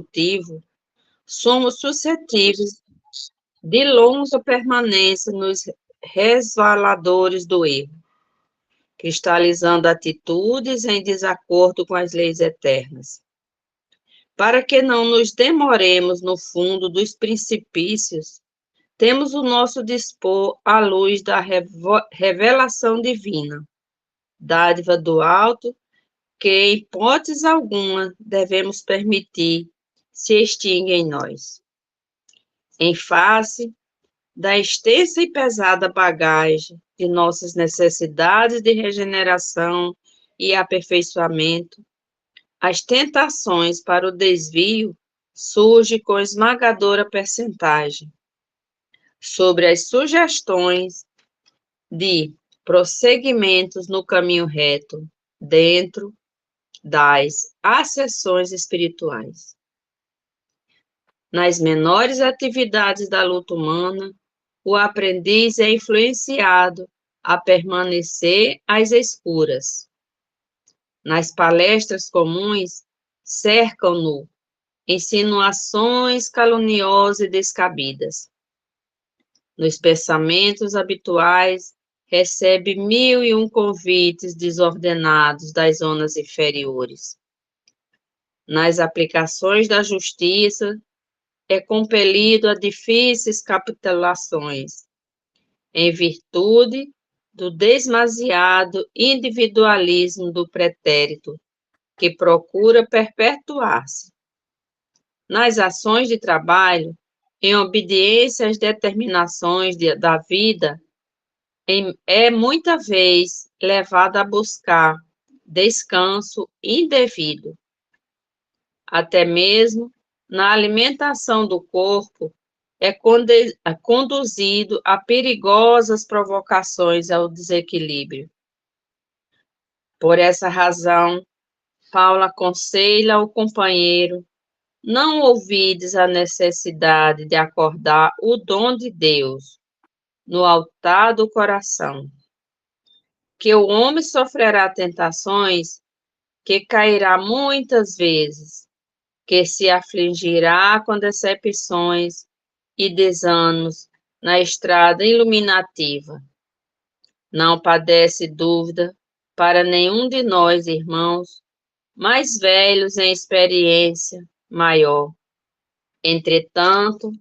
motivo, somos suscetíveis de longa permanência nos resvaladores do erro, cristalizando atitudes em desacordo com as leis eternas. Para que não nos demoremos no fundo dos precipícios, temos o nosso dispor à luz da revelação divina, dádiva do alto, que, em hipótese alguma, devemos permitir se extingue em nós. Em face da extensa e pesada bagagem de nossas necessidades de regeneração e aperfeiçoamento, as tentações para o desvio surgem com esmagadora percentagem sobre as sugestões de prosseguimentos no caminho reto dentro das acessões espirituais. Nas menores atividades da luta humana, o aprendiz é influenciado a permanecer às escuras. Nas palestras comuns, cercam-no insinuações caluniosas e descabidas. Nos pensamentos habituais, recebe 1001 convites desordenados das zonas inferiores. Nas aplicações da justiça, é compelido a difíceis capitulações, em virtude do demasiado individualismo do pretérito, que procura perpetuar-se. Nas ações de trabalho, em obediência às determinações da vida, é muita vez levado a buscar descanso indevido. Até mesmo na alimentação do corpo, é conduzido a perigosas provocações ao desequilíbrio. Por essa razão, Paulo aconselha ao companheiro: não ouvides a necessidade de acordar o dom de Deus no altar do coração, que o homem sofrerá tentações, que cairá muitas vezes, que se afligirá com decepções e desânimos na estrada iluminativa. Não padece dúvida para nenhum de nós, irmãos, mais velhos em experiência maior. Entretanto,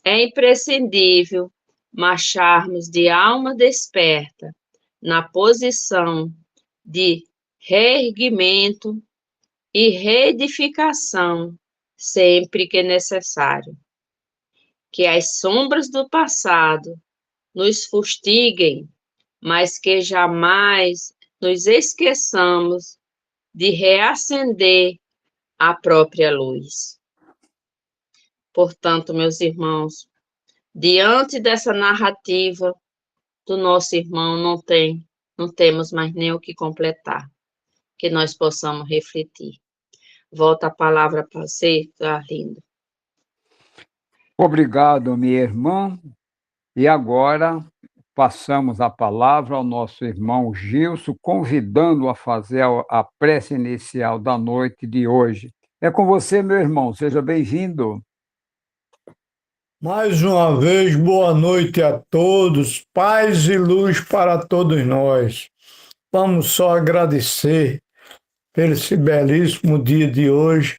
é imprescindível marcharmos de alma desperta na posição de reerguimento e reedificação sempre que necessário. Que as sombras do passado nos fustiguem, mas que jamais nos esqueçamos de reacender a própria luz. Portanto, meus irmãos, diante dessa narrativa do nosso irmão, não temos mais nem o que completar, que nós possamos refletir. Volta a palavra para você, Arlindo. Obrigado, minha irmã. E agora passamos a palavra ao nosso irmão Gilson, convidando-o a fazer a prece inicial da noite de hoje. É com você, meu irmão. Seja bem-vindo. Mais uma vez, boa noite a todos, paz e luz para todos nós. Vamos só agradecer pelo esse belíssimo dia de hoje,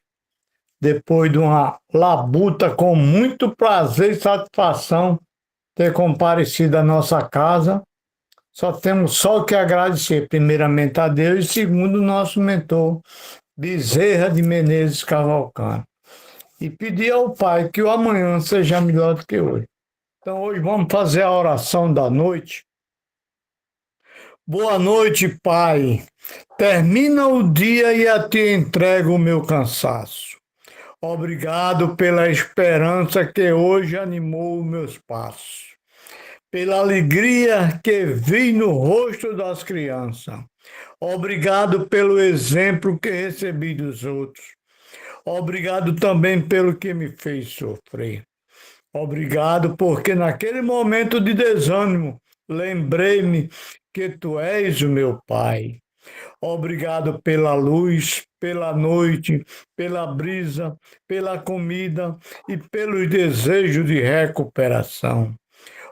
depois de uma labuta com muito prazer e satisfação ter comparecido à nossa casa. Só temos só que agradecer, primeiramente a Deus e segundo o nosso mentor, Bezerra de Menezes Cavalcante. E pedir ao Pai que o amanhã seja melhor do que hoje. Então, hoje vamos fazer a oração da noite. Boa noite, Pai. Termina o dia e a Ti entrego o meu cansaço. Obrigado pela esperança que hoje animou os meus passos. Pela alegria que vi no rosto das crianças. Obrigado pelo exemplo que recebi dos outros. Obrigado também pelo que me fez sofrer. Obrigado porque naquele momento de desânimo, lembrei-me que Tu és o meu Pai. Obrigado pela luz, pela noite, pela brisa, pela comida e pelos desejos de recuperação.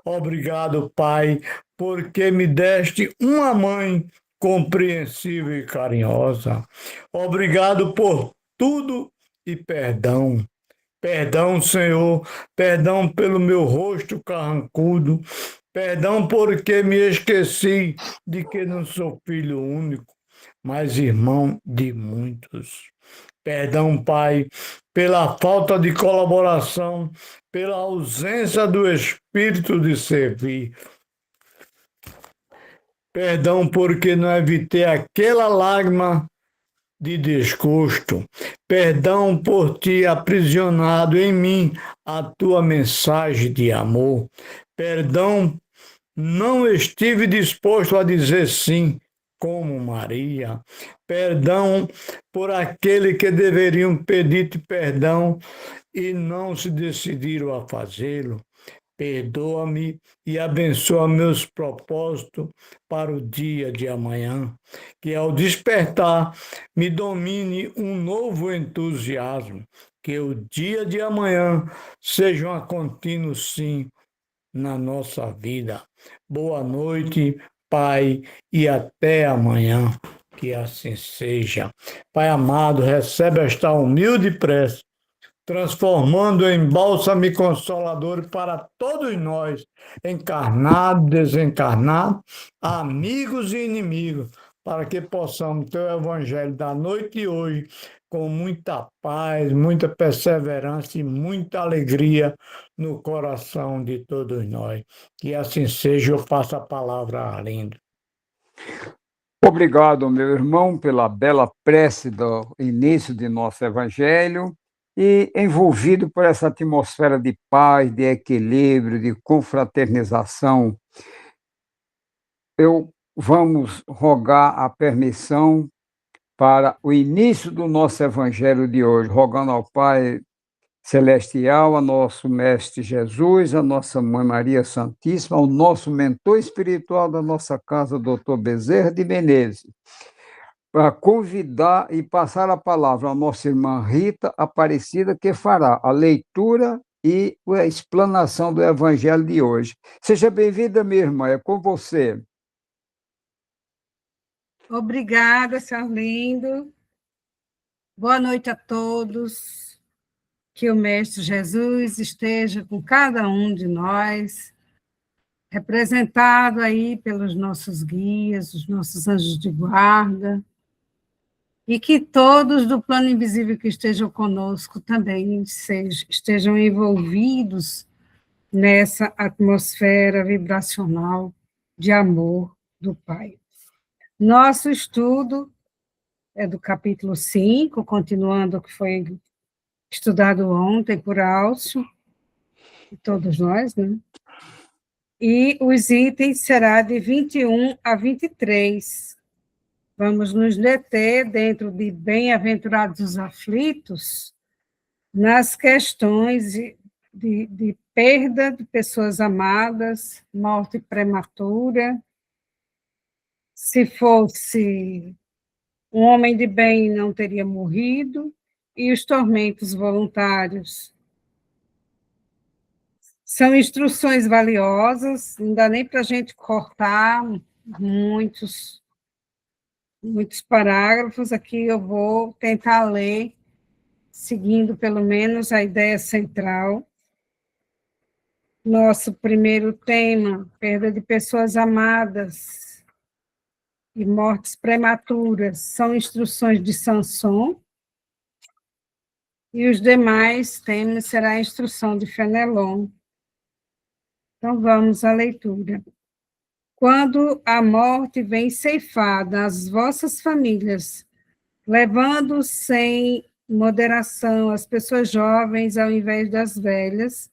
Obrigado, Pai, porque me deste uma mãe compreensível e carinhosa. Obrigado por tudo e perdão. Perdão, Senhor, perdão pelo meu rosto carrancudo, perdão porque me esqueci de que não sou filho único, mas irmão de muitos. Perdão, Pai, pela falta de colaboração, pela ausência do espírito de servir. Perdão porque não evitei aquela lágrima de desgosto. Perdão por ter aprisionado em mim a tua mensagem de amor. Perdão, não estive disposto a dizer sim, como Maria. Perdão por aquele que deveriam pedir-te perdão e não se decidiram a fazê-lo. Perdoa-me e abençoa meus propósitos para o dia de amanhã. Que ao despertar me domine um novo entusiasmo. Que o dia de amanhã seja um contínuo sim na nossa vida. Boa noite, Pai, e até amanhã. Que assim seja. Pai amado, recebe esta humilde prece, transformando em bálsamo e consolador para todos nós, encarnados, desencarnados, amigos e inimigos, para que possamos ter o Evangelho da noite de hoje com muita paz, muita perseverança e muita alegria no coração de todos nós. Que assim seja, eu passo a palavra a Arlindo. Obrigado, meu irmão, pela bela prece do início de nosso Evangelho e envolvido por essa atmosfera de paz, de equilíbrio, de confraternização. Vamos rogar a permissão para o início do nosso Evangelho de hoje, rogando ao Pai Celestial, a nosso Mestre Jesus, a nossa Mãe Maria Santíssima, ao nosso mentor espiritual da nossa casa, Dr. Bezerra de Menezes, para convidar e passar a palavra à nossa irmã Rita Aparecida, que fará a leitura e a explanação do Evangelho de hoje. Seja bem-vinda, minha irmã, é com você. Obrigada, senhor Lindo. Boa noite a todos. Que o Mestre Jesus esteja com cada um de nós, representado aí pelos nossos guias, os nossos anjos de guarda, e que todos do plano invisível que estejam conosco também estejam envolvidos nessa atmosfera vibracional de amor do Pai. Nosso estudo é do capítulo 5, continuando o que foi estudado ontem por Álcio, e todos nós, né? E os itens será de 21 a 23. Vamos nos deter dentro de Bem-aventurados os aflitos, nas questões de perda de pessoas amadas, morte prematura. Se fosse um homem de bem, não teria morrido, e os tormentos voluntários. São instruções valiosas, não dá nem para a gente cortar muitos parágrafos. Aqui eu vou tentar ler, seguindo pelo menos a ideia central. Nosso primeiro tema, perda de pessoas amadas e mortes prematuras, são instruções de Samson. E os demais temas será a instrução de Fenelon. Então, vamos à leitura. Quando a morte vem ceifada as vossas famílias, levando sem moderação as pessoas jovens ao invés das velhas,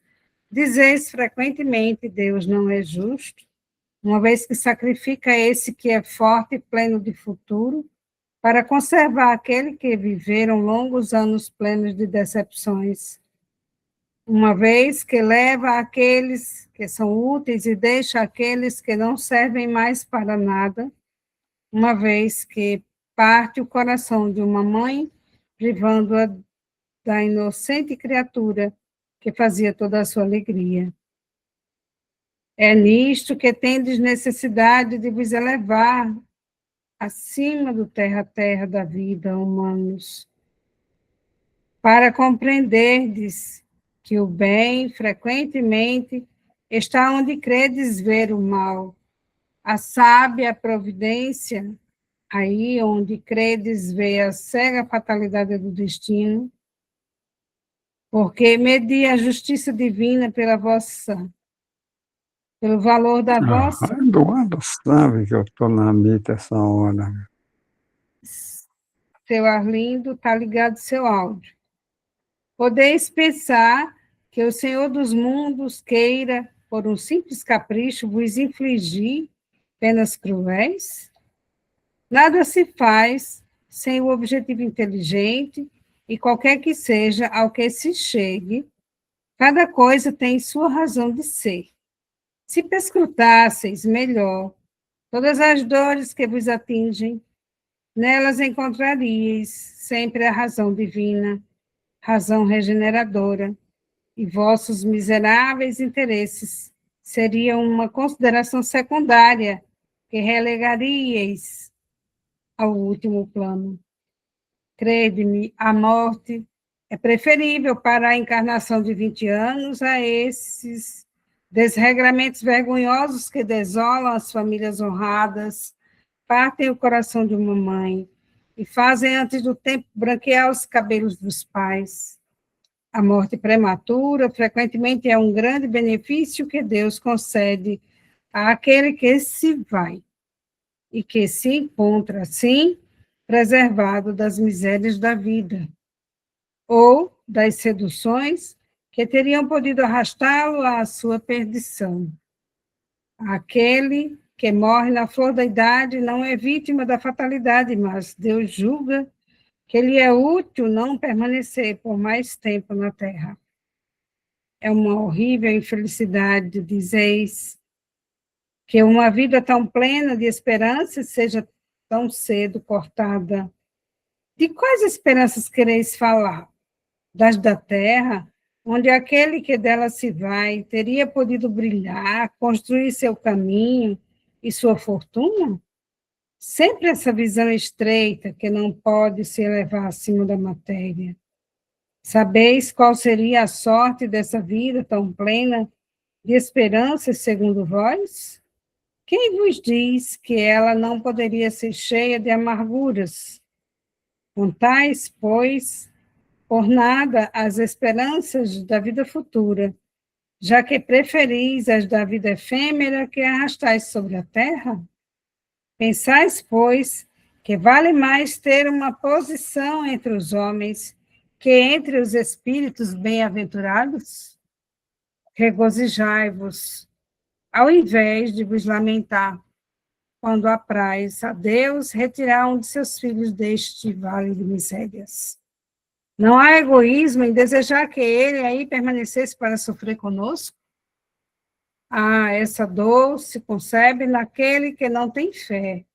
dizeis frequentemente, Deus não é justo, uma vez que sacrifica esse que é forte e pleno de futuro, para conservar aquele que viveram longos anos plenos de decepções, uma vez que leva aqueles que são úteis e deixa aqueles que não servem mais para nada, uma vez que parte o coração de uma mãe, privando-a da inocente criatura que fazia toda a sua alegria. É nisto que tendes necessidade de vos elevar acima do terra-terra da vida, humanos, para compreenderdes que o bem, frequentemente, está onde credes ver o mal, a sábia providência, aí onde credes ver a cega fatalidade do destino, porque medi a justiça divina pelo valor da vossa... Eduardo sabe que eu estou na mita essa hora. Seu Arlindo, está ligado seu áudio. Podeis pensar que o Senhor dos mundos queira, por um simples capricho, vos infligir penas cruéis? Nada se faz sem o objetivo inteligente, e qualquer que seja ao que se chegue, cada coisa tem sua razão de ser. Se perscrutasseis melhor todas as dores que vos atingem, nelas encontraríeis sempre a razão divina, razão regeneradora, e vossos miseráveis interesses seriam uma consideração secundária que relegaríeis ao último plano. Crede-me, a morte é preferível para a encarnação de 20 anos a esses desregramentos vergonhosos que desolam as famílias honradas, partem o coração de uma mãe e fazem antes do tempo branquear os cabelos dos pais. A morte prematura frequentemente é um grande benefício que Deus concede àquele que se vai e que se encontra, assim, preservado das misérias da vida ou das seduções que teriam podido arrastá-lo à sua perdição. Aquele que morre na flor da idade não é vítima da fatalidade, mas Deus julga que lhe é útil não permanecer por mais tempo na terra. É uma horrível infelicidade, dizeis, que uma vida tão plena de esperança seja tão cedo cortada. De quais esperanças quereis falar? Das da terra, onde aquele que dela se vai teria podido brilhar, construir seu caminho e sua fortuna? Sempre essa visão estreita que não pode se elevar acima da matéria. Sabeis qual seria a sorte dessa vida tão plena de esperanças, segundo vós? Quem vos diz que ela não poderia ser cheia de amarguras? Contais, pois, por nada as esperanças da vida futura, já que preferis as da vida efêmera que arrastais sobre a terra? Pensais, pois, que vale mais ter uma posição entre os homens que entre os espíritos bem-aventurados? Regozijai-vos, ao invés de vos lamentar, quando apraz a Deus retirar um de seus filhos deste vale de misérias. Não há egoísmo em desejar que ele aí permanecesse para sofrer conosco? Essa dor se concebe naquele que não tem fé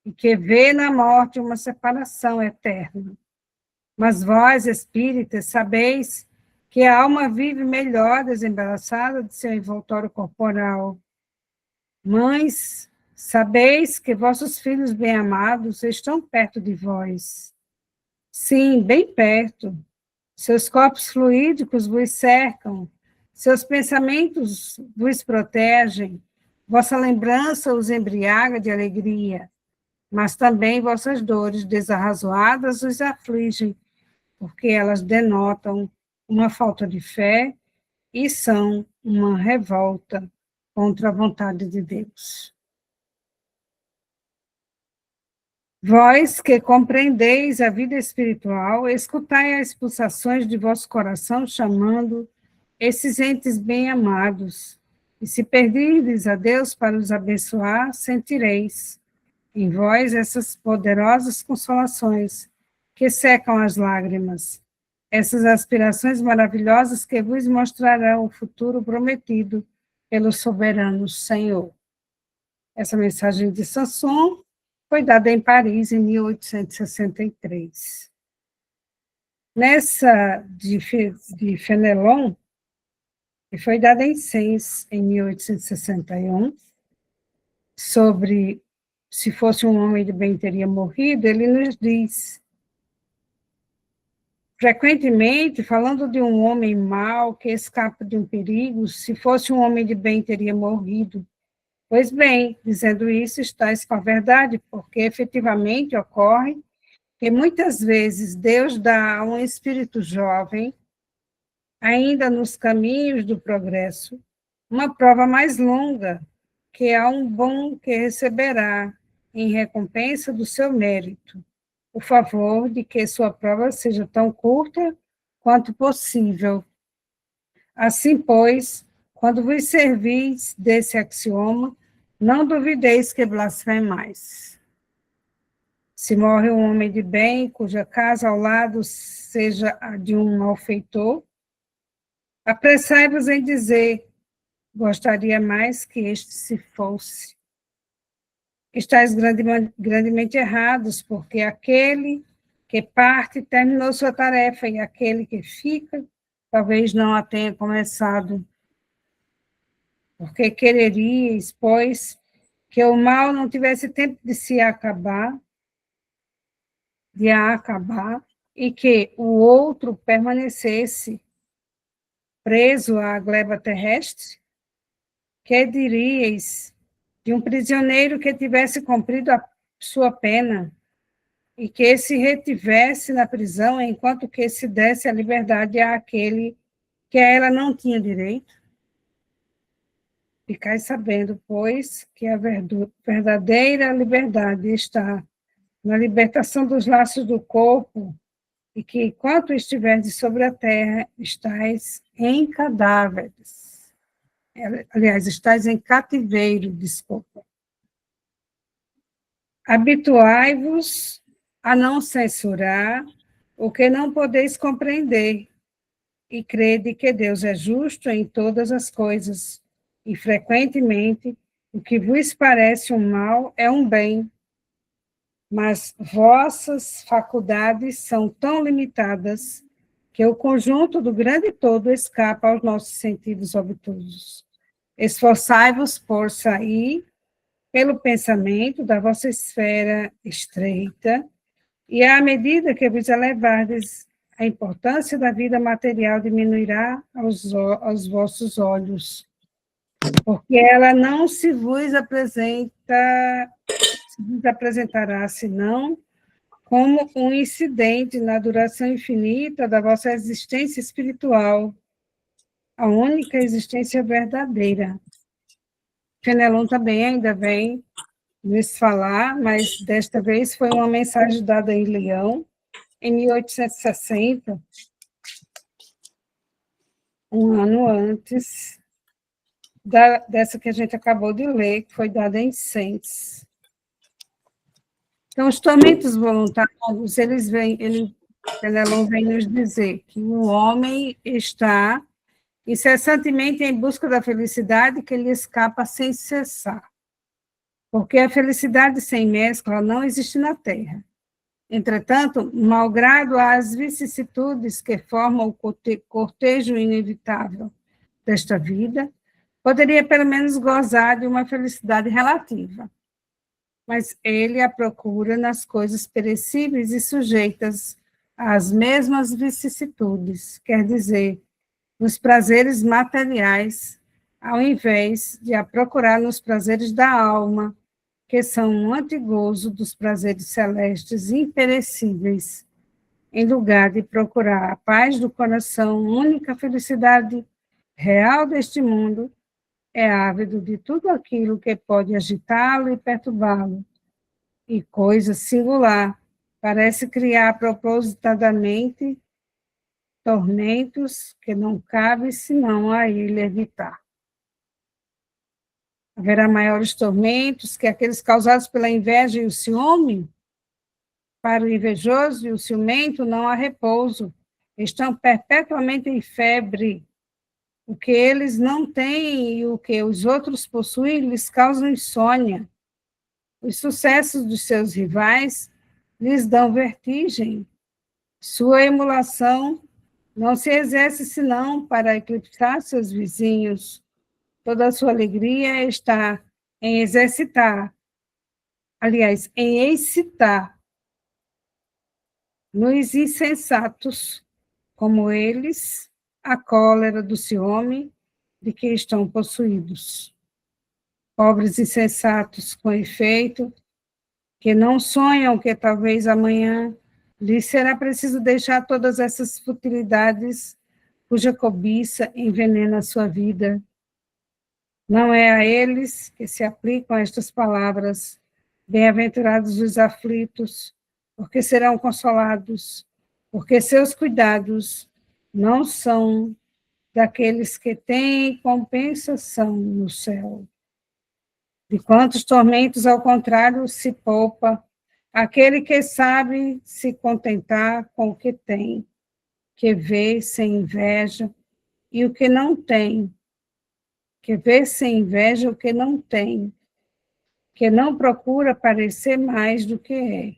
e que vê na morte uma separação eterna. Mas vós, espíritas, sabeis que a alma vive melhor desembaraçada de seu envoltório corporal. Mães, sabeis que vossos filhos bem-amados estão perto de vós. Sim, bem perto. Seus corpos fluídicos vos cercam, seus pensamentos vos protegem, vossa lembrança os embriaga de alegria, mas também vossas dores desarrazoadas os afligem, porque elas denotam uma falta de fé e são uma revolta contra a vontade de Deus. Vós que compreendeis a vida espiritual, escutai as pulsações de vosso coração chamando esses entes bem-amados, e se perdirdes a Deus para os abençoar, sentireis em vós essas poderosas consolações que secam as lágrimas, essas aspirações maravilhosas que vos mostrarão o futuro prometido pelo soberano Senhor. Essa mensagem de Sanson Foi dada em Paris, em 1863. Nessa de Fenelon, que foi dada em Sens, em 1861, sobre se fosse um homem de bem teria morrido, ele nos diz, frequentemente, falando de um homem mau que escapa de um perigo, se fosse um homem de bem teria morrido. Pois bem, dizendo isso, estás com a verdade, porque efetivamente ocorre que muitas vezes Deus dá a um espírito jovem, ainda nos caminhos do progresso, uma prova mais longa, que há um bom que receberá, em recompensa do seu mérito, o favor de que sua prova seja tão curta quanto possível. Assim, pois, quando vos servis desse axioma, não duvideis que blasfemais. Se morre um homem de bem, cuja casa ao lado seja a de um malfeitor, apressai-vos em dizer, gostaria mais que este se fosse. Estais grandemente errados, porque aquele que parte terminou sua tarefa, e aquele que fica, talvez não a tenha começado. Porque quereríeis, pois, que o mal não tivesse tempo de se acabar, e que o outro permanecesse preso à gleba terrestre? Que diríeis de um prisioneiro que tivesse cumprido a sua pena e que se retivesse na prisão enquanto que se desse a liberdade àquele que a ela não tinha direito? Ficai sabendo, pois, que a verdadeira liberdade está na libertação dos laços do corpo e que, enquanto estiverdes sobre a terra, estáis em cadáveres. Aliás, estáis em cativeiro, desculpa. Habituai-vos a não censurar o que não podeis compreender e crede que Deus é justo em todas as coisas e, frequentemente, o que vos parece um mal é um bem, mas vossas faculdades são tão limitadas que o conjunto do grande todo escapa aos nossos sentidos obtusos. Esforçai-vos por sair pelo pensamento da vossa esfera estreita, e à medida que vos elevardes, a importância da vida material diminuirá aos vossos olhos, porque ela não se vos apresentará senão como um incidente na duração infinita da vossa existência espiritual, a única existência verdadeira. Fenelon também ainda vem nos falar, mas desta vez foi uma mensagem dada em Lyon, em 1860, um ano antes dessa que a gente acabou de ler, que foi dada em Sens. Então, os tormentos voluntários, Fenelon vem nos dizer que o homem está incessantemente em busca da felicidade que lhe escapa sem cessar. Porque a felicidade sem mescla não existe na Terra. Entretanto, malgrado as vicissitudes que formam o cortejo inevitável desta vida, poderia pelo menos gozar de uma felicidade relativa. Mas ele a procura nas coisas perecíveis e sujeitas às mesmas vicissitudes, quer dizer, nos prazeres materiais, ao invés de a procurar nos prazeres da alma, que são um antigozo dos prazeres celestes imperecíveis, em lugar de procurar a paz do coração, única felicidade real deste mundo, é ávido de tudo aquilo que pode agitá-lo e perturbá-lo. E coisa singular, parece criar propositadamente tormentos que não cabe senão a ele evitar. Haverá maiores tormentos que aqueles causados pela inveja e o ciúme? Para o invejoso e o ciumento não há repouso, estão perpetuamente em febre. O que eles não têm e o que os outros possuem lhes causa insônia. Os sucessos dos seus rivais lhes dão vertigem. Sua emulação não se exerce senão para eclipsar seus vizinhos. Toda a sua alegria está em excitar nos insensatos, como eles, a cólera do ciúme de que estão possuídos. Pobres insensatos, com efeito, que não sonham que talvez amanhã lhes será preciso deixar todas essas futilidades cuja cobiça envenena a sua vida. Não é a eles que se aplicam estas palavras: bem-aventurados os aflitos, porque serão consolados, porque seus cuidados não são daqueles que têm compensação no céu. De quantos tormentos, ao contrário, se poupa aquele que sabe se contentar com o que tem, que vê sem inveja e o que não tem, que vê sem inveja o que não tem, que não procura parecer mais do que é.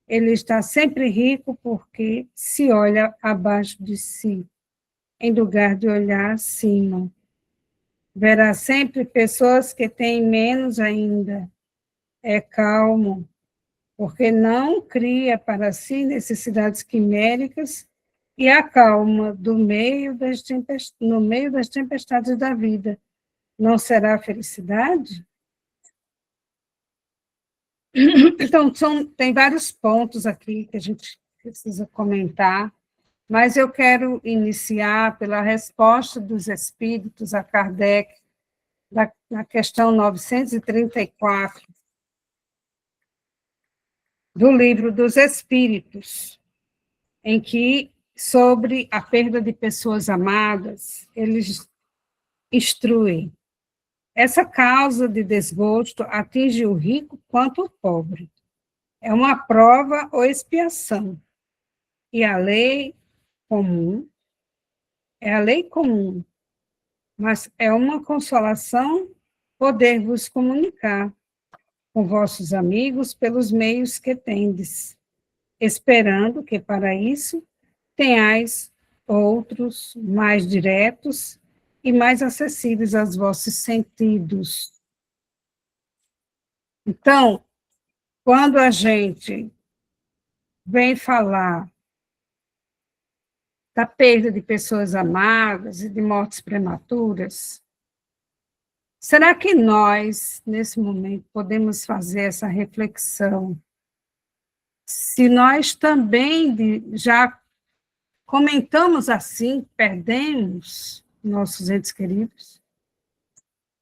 Ele está sempre rico porque se olha abaixo de si, em lugar de olhar acima. Verá sempre pessoas que têm menos ainda. É calmo, porque não cria para si necessidades quiméricas e acalma no meio das tempestades da vida. Não será felicidade? Então, tem vários pontos aqui que a gente precisa comentar, mas eu quero iniciar pela resposta dos espíritos a Kardec, na questão 934, do Livro dos Espíritos, em que, sobre a perda de pessoas amadas, eles instruem. Essa causa de desgosto atinge o rico quanto o pobre. É uma prova ou expiação. E a lei comum, mas é uma consolação poder vos comunicar com vossos amigos pelos meios que tendes, esperando que para isso tenhais outros mais diretos e mais acessíveis aos vossos sentidos. Então, quando a gente vem falar da perda de pessoas amadas e de mortes prematuras, será que nós, nesse momento, podemos fazer essa reflexão? Se nós também já comentamos assim, perdemos nossos entes queridos,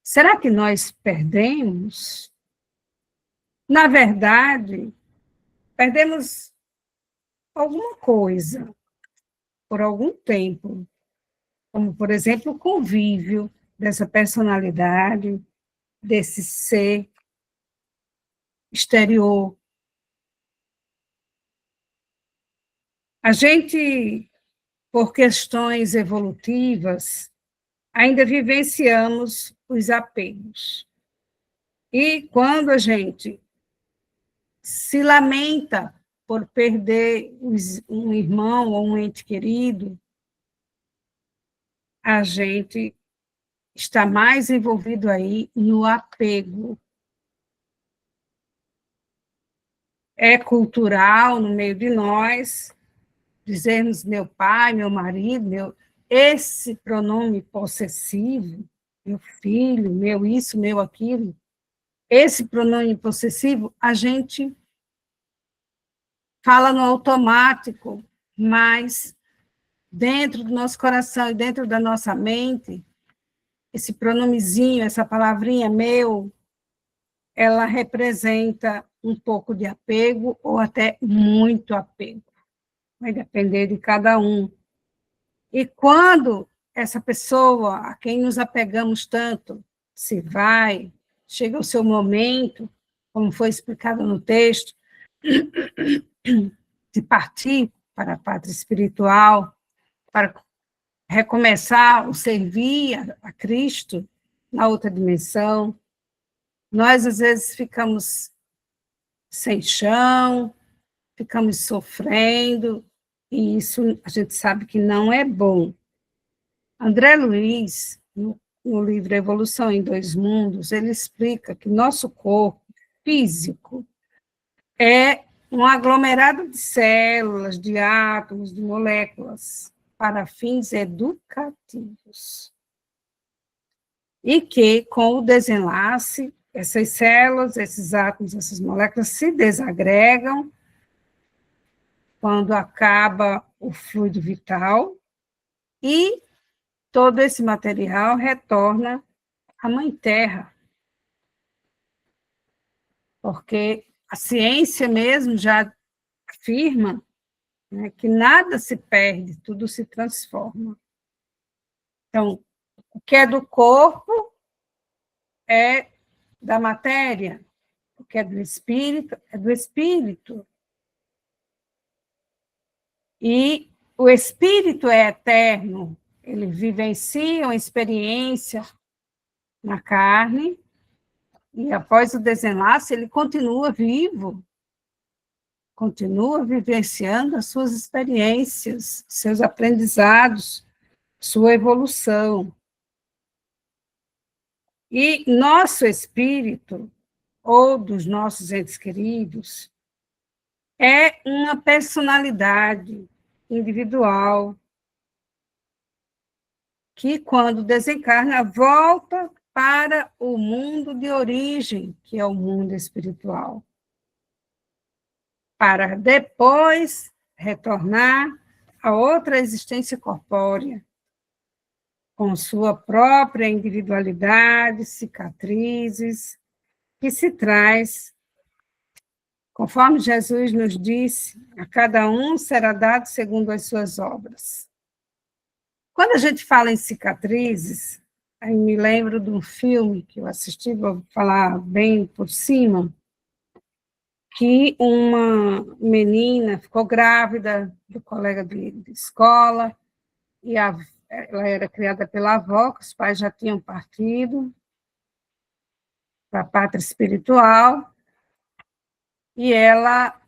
será que nós perdemos? Na verdade, perdemos alguma coisa por algum tempo, como, por exemplo, o convívio dessa personalidade, desse ser exterior. A gente, por questões evolutivas, ainda vivenciamos os apegos. E quando a gente se lamenta por perder um irmão ou um ente querido, a gente está mais envolvido aí no apego. É cultural no meio de nós dizermos meu pai, meu marido, esse pronome possessivo, meu filho, meu isso, meu aquilo. Esse pronome possessivo, a gente fala no automático, mas dentro do nosso coração e dentro da nossa mente, esse pronomezinho, essa palavrinha meu, ela representa um pouco de apego ou até muito apego. Vai depender de cada um. E quando essa pessoa a quem nos apegamos tanto se vai, chega o seu momento, como foi explicado no texto, de partir para a pátria espiritual, para recomeçar o servir a Cristo na outra dimensão, Nós, às vezes, ficamos sem chão, ficamos sofrendo, e isso a gente sabe que não é bom. André Luiz, no livro Evolução em Dois Mundos, ele explica que nosso corpo físico é um aglomerado de células, de átomos, de moléculas, para fins educativos. E que, com o desenlace, essas células, esses átomos, essas moléculas se desagregam quando acaba o fluido vital e todo esse material retorna à Mãe Terra. Porque a ciência mesmo já afirma, né, que nada se perde, tudo se transforma. Então, o que é do corpo é da matéria, o que é do espírito é do espírito. E o espírito é eterno, ele vivencia uma experiência na carne, e após o desenlace ele continua vivo, continua vivenciando as suas experiências, seus aprendizados, sua evolução. E nosso espírito, ou dos nossos entes queridos, é uma personalidade individual que, quando desencarna, volta para o mundo de origem, que é o mundo espiritual, para depois retornar a outra existência corpórea, com sua própria individualidade, cicatrizes, que se traz, conforme Jesus nos disse, a cada um será dado segundo as suas obras. Quando a gente fala em cicatrizes, aí me lembro de um filme que eu assisti, vou falar bem por cima, que uma menina ficou grávida do colega de escola, e ela era criada pela avó, que os pais já tinham partido para a pátria espiritual, e ela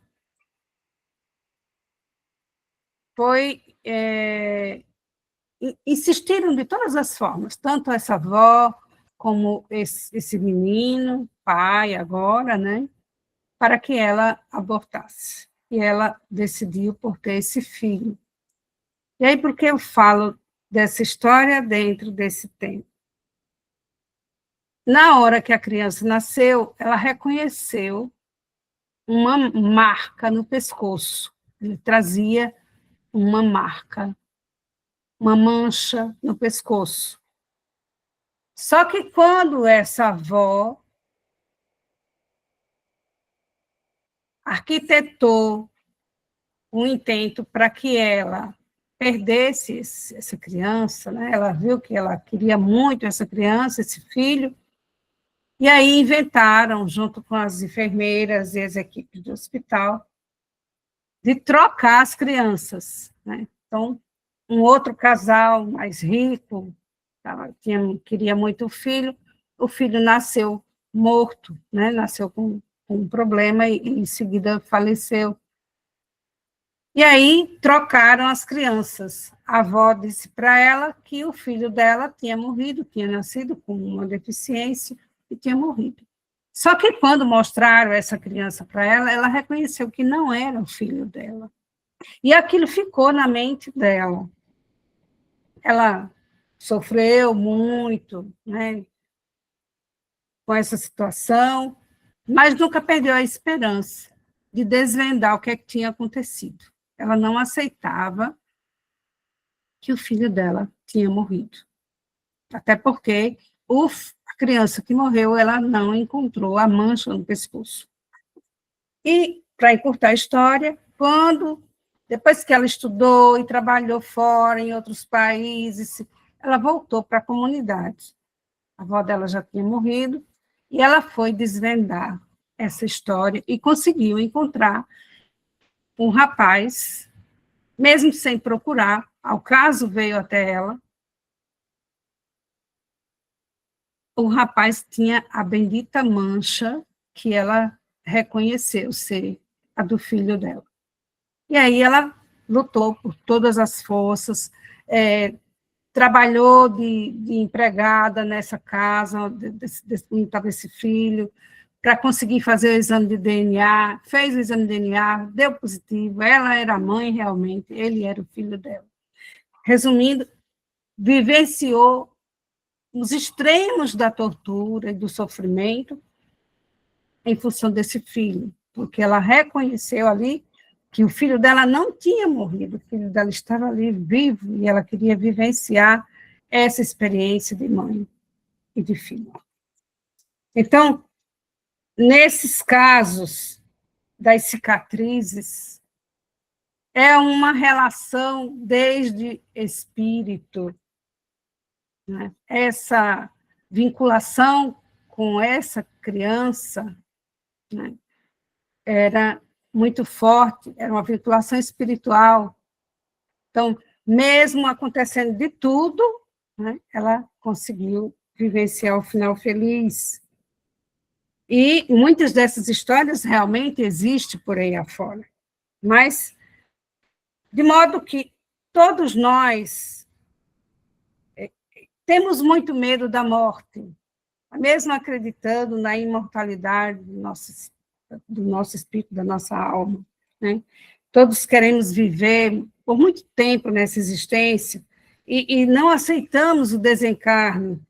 foi... insistiram de todas as formas, tanto essa avó como esse menino, pai agora, né, para que ela abortasse. E ela decidiu por ter esse filho. E aí, por que eu falo dessa história dentro desse tempo? Na hora que a criança nasceu, ela reconheceu uma marca no pescoço. Ele trazia uma marca, uma mancha no pescoço. Só que quando essa avó arquitetou um intento para que ela perdesse essa criança, né? Ela viu que ela queria muito essa criança, esse filho, e aí inventaram, junto com as enfermeiras e as equipes do hospital, de trocar as crianças, né? Então, um outro casal mais rico queria muito o filho nasceu morto, né? Nasceu com um problema e em seguida faleceu. E aí trocaram as crianças. A avó disse para ela que o filho dela tinha morrido, tinha nascido com uma deficiência e tinha morrido. Só que quando mostraram essa criança para ela, ela reconheceu que não era o filho dela. E aquilo ficou na mente dela. Ela sofreu muito, né, com essa situação, mas nunca perdeu a esperança de desvendar o que tinha acontecido. Ela não aceitava que o filho dela tinha morrido. Até porque a criança que morreu, ela não encontrou a mancha no pescoço. E, para encurtar a história, depois que ela estudou e trabalhou fora, em outros países, ela voltou para a comunidade. A avó dela já tinha morrido, e ela foi desvendar essa história e conseguiu encontrar um rapaz, mesmo sem procurar, ao caso veio até ela, o rapaz tinha a bendita mancha que ela reconheceu ser a do filho dela. E aí ela lutou por todas as forças, trabalhou de empregada nessa casa, onde estava esse filho, para conseguir fazer o exame de DNA, fez o exame de DNA, deu positivo, ela era a mãe realmente, ele era o filho dela. Resumindo, vivenciou os extremos da tortura e do sofrimento em função desse filho, porque ela reconheceu ali que o filho dela não tinha morrido, o filho dela estava ali vivo, e ela queria vivenciar essa experiência de mãe e de filho. Então, nesses casos das cicatrizes, é uma relação desde espírito, né? Essa vinculação com essa criança, né, era muito forte, era uma vinculação espiritual. Então, mesmo acontecendo de tudo, né, ela conseguiu vivenciar o final feliz. E muitas dessas histórias realmente existem por aí afora. Mas, de modo que todos nós temos muito medo da morte, mesmo acreditando na imortalidade do nosso espírito, da nossa alma, né? Todos queremos viver por muito tempo nessa existência e não aceitamos o desencarne,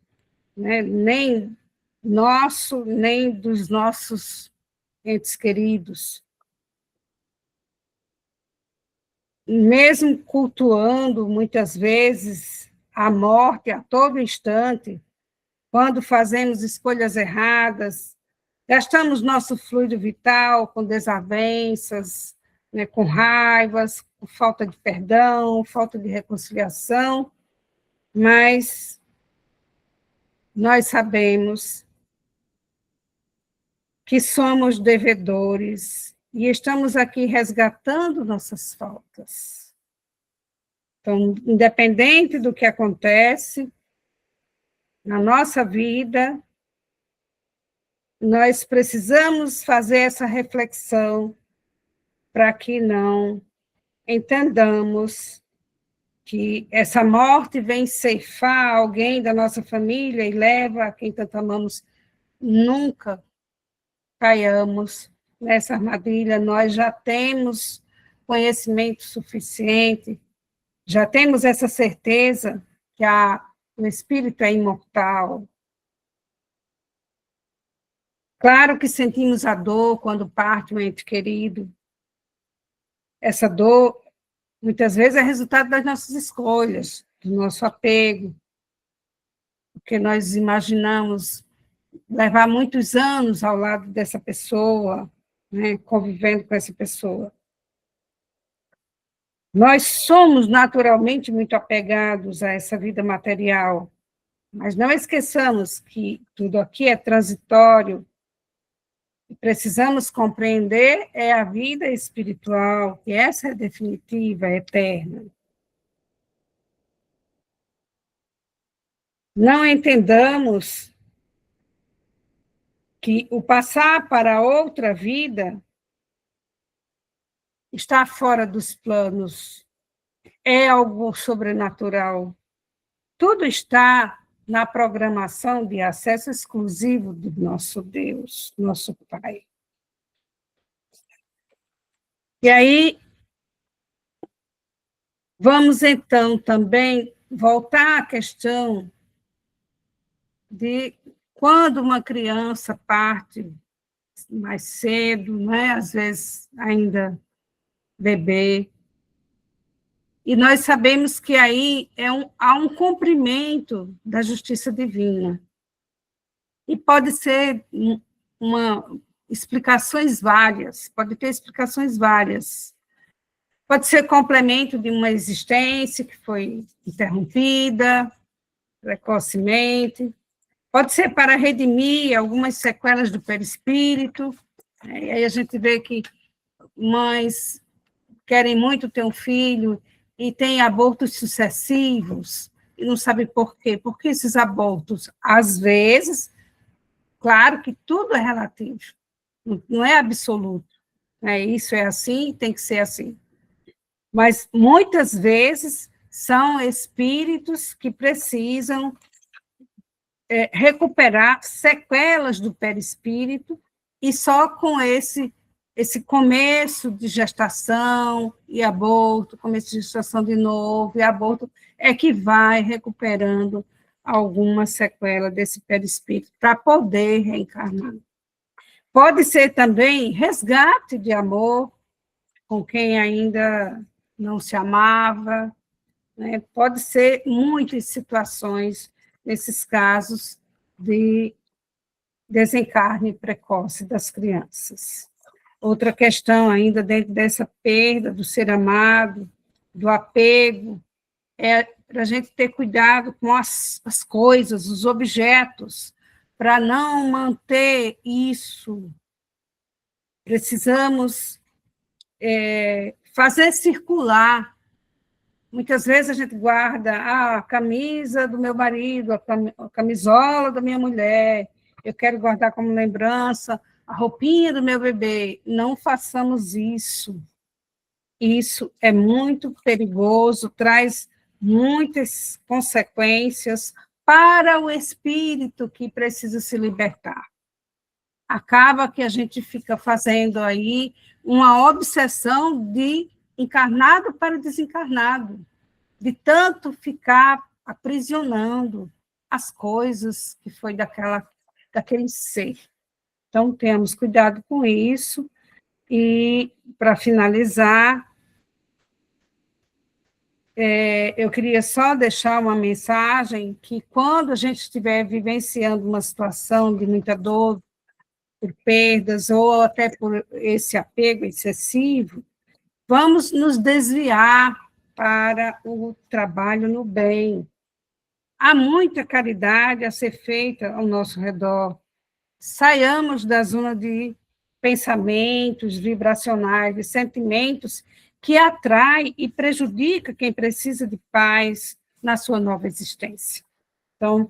né? Nem nosso, nem dos nossos entes queridos. Mesmo cultuando, muitas vezes, a morte a todo instante, quando fazemos escolhas erradas, gastamos nosso fluido vital com desavenças, né, com raivas, com falta de perdão, falta de reconciliação, mas nós sabemos que somos devedores e estamos aqui resgatando nossas faltas. Então, independente do que acontece na nossa vida, nós precisamos fazer essa reflexão para que não entendamos que essa morte vem ceifar alguém da nossa família e leva a quem tanto amamos. Nunca caiamos nessa armadilha, nós já temos conhecimento suficiente, já temos essa certeza que o espírito é imortal. Claro que sentimos a dor quando parte um ente querido. Essa dor, muitas vezes, é resultado das nossas escolhas, do nosso apego, porque nós imaginamos levar muitos anos ao lado dessa pessoa, né, convivendo com essa pessoa. Nós somos naturalmente muito apegados a essa vida material, mas não esqueçamos que tudo aqui é transitório. Precisamos compreender a vida espiritual, que essa é definitiva, é eterna. Não entendamos que o passar para outra vida está fora dos planos, é algo sobrenatural. Tudo está na programação de acesso exclusivo do nosso Deus, nosso Pai. E aí, vamos então também voltar à questão de quando uma criança parte mais cedo, né? Às vezes ainda bebê, e nós sabemos que aí há um cumprimento da justiça divina. E pode ser explicações várias, pode ter explicações várias. Pode ser complemento de uma existência que foi interrompida precocemente, pode ser para redimir algumas sequelas do perispírito, e aí a gente vê que mães querem muito ter um filho e têm abortos sucessivos, e não sabe por quê. Por que esses abortos? Às vezes, claro que tudo é relativo, não é absoluto. Né? Isso é assim, tem que ser assim. Mas, muitas vezes, são espíritos que precisam recuperar sequelas do perispírito, e só com esse começo de gestação e aborto, começo de gestação de novo e aborto, é que vai recuperando alguma sequela desse perispírito para poder reencarnar. Pode ser também resgate de amor com quem ainda não se amava, né? Pode ser muitas situações nesses casos de desencarne precoce das crianças. Outra questão ainda dentro dessa perda do ser amado, do apego, é para a gente ter cuidado com as coisas, os objetos, para não manter isso. Precisamos fazer circular. Muitas vezes a gente guarda a camisa do meu marido, a camisola da minha mulher, eu quero guardar como lembrança a roupinha do meu bebê. Não façamos isso. Isso é muito perigoso, traz muitas consequências para o espírito que precisa se libertar. Acaba que a gente fica fazendo aí uma obsessão de encarnado para desencarnado, de tanto ficar aprisionando as coisas que foi daquele ser. Então, tenhamos cuidado com isso. E, para finalizar, eu queria só deixar uma mensagem que, quando a gente estiver vivenciando uma situação de muita dor, por perdas, ou até por esse apego excessivo, vamos nos desviar para o trabalho no bem. Há muita caridade a ser feita ao nosso redor. Saiamos da zona de pensamentos vibracionais, de sentimentos que atrai e prejudica quem precisa de paz na sua nova existência. Então,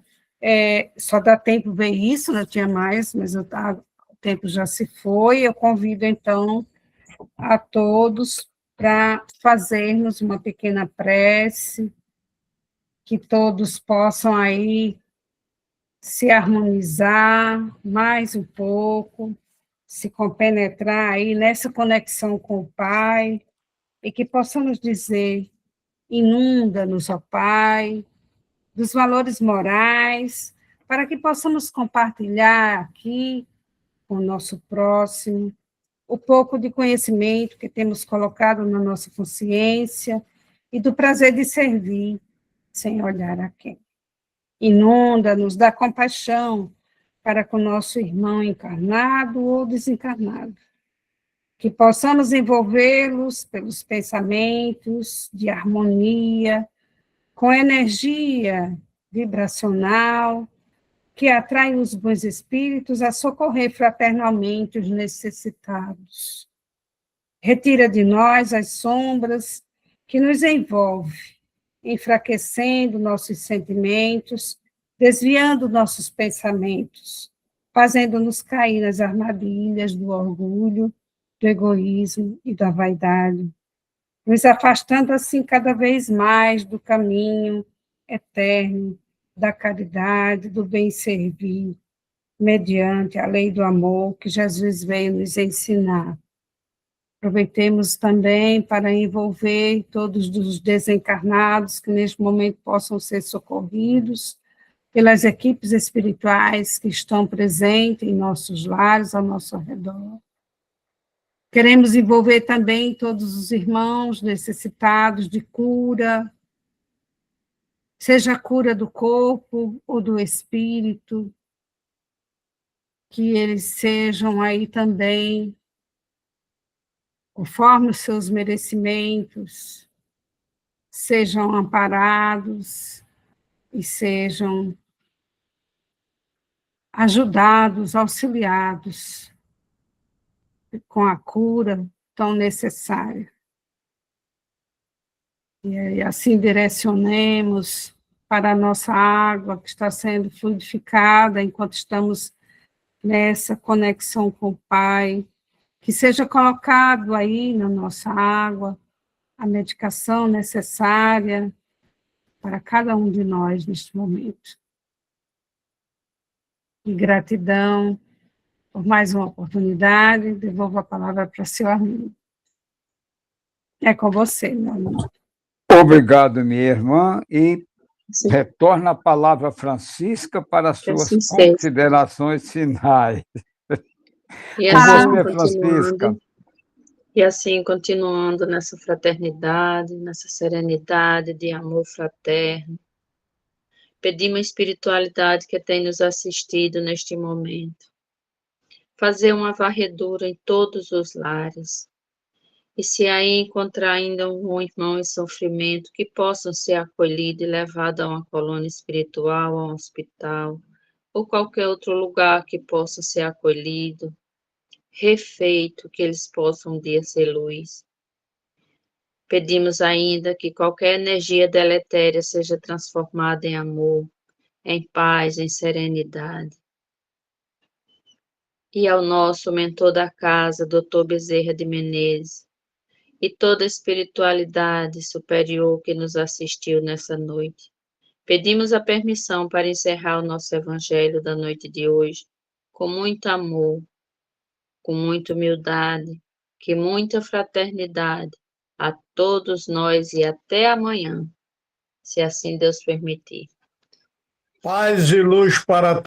só dá tempo ver isso, não tinha mais, mas o tempo já se foi. Eu convido, então, a todos para fazermos uma pequena prece, que todos possam aí se harmonizar mais um pouco, se compenetrar aí nessa conexão com o Pai, e que possamos dizer: inunda-nos, ó Pai, dos valores morais, para que possamos compartilhar aqui com o nosso próximo o pouco de conhecimento que temos colocado na nossa consciência e do prazer de servir, sem olhar a quem. Inunda-nos da compaixão para com o nosso irmão encarnado ou desencarnado, que possamos envolvê-los pelos pensamentos de harmonia, com energia vibracional, que atrai os bons espíritos a socorrer fraternalmente os necessitados. Retira de nós as sombras que nos envolvem, enfraquecendo nossos sentimentos, desviando nossos pensamentos, fazendo-nos cair nas armadilhas do orgulho, do egoísmo e da vaidade, nos afastando assim cada vez mais do caminho eterno, da caridade, do bem servir, mediante a lei do amor que Jesus veio nos ensinar. Aproveitemos também para envolver todos os desencarnados que neste momento possam ser socorridos pelas equipes espirituais que estão presentes em nossos lares, ao nosso redor. Queremos envolver também todos os irmãos necessitados de cura, seja a cura do corpo ou do espírito, que eles sejam aí também, conforme os seus merecimentos, sejam amparados e sejam ajudados, auxiliados com a cura tão necessária. E assim direcionemos para a nossa água que está sendo fluidificada enquanto estamos nessa conexão com o Pai, que seja colocado aí na nossa água a medicação necessária para cada um de nós neste momento. E gratidão por mais uma oportunidade, devolvo a palavra para o senhor Arlindo. É com você, meu amigo. Obrigado, minha irmã, e Sim, retorna a palavra Francisca para as que suas assim seja. considerações finais. E Com assim você, continuando, Francisca. e assim continuando nessa fraternidade, nessa serenidade de amor fraterno. Pedimos a espiritualidade que tem nos assistido neste momento. Fazer uma varredura em todos os lares. E se aí encontrar ainda um irmão em sofrimento, que possam ser acolhidos e levados a uma colônia espiritual, a um hospital, ou qualquer outro lugar que possa ser acolhido, refeito, que eles possam um dia ser luz. Pedimos ainda que qualquer energia deletéria seja transformada em amor, em paz, em serenidade. E ao nosso mentor da casa, Dr. Bezerra de Menezes, e toda a espiritualidade superior que nos assistiu nessa noite. Pedimos a permissão para encerrar o nosso evangelho da noite de hoje, com muito amor, com muita humildade, com muita fraternidade, a todos nós e até amanhã, se assim Deus permitir. Paz e luz para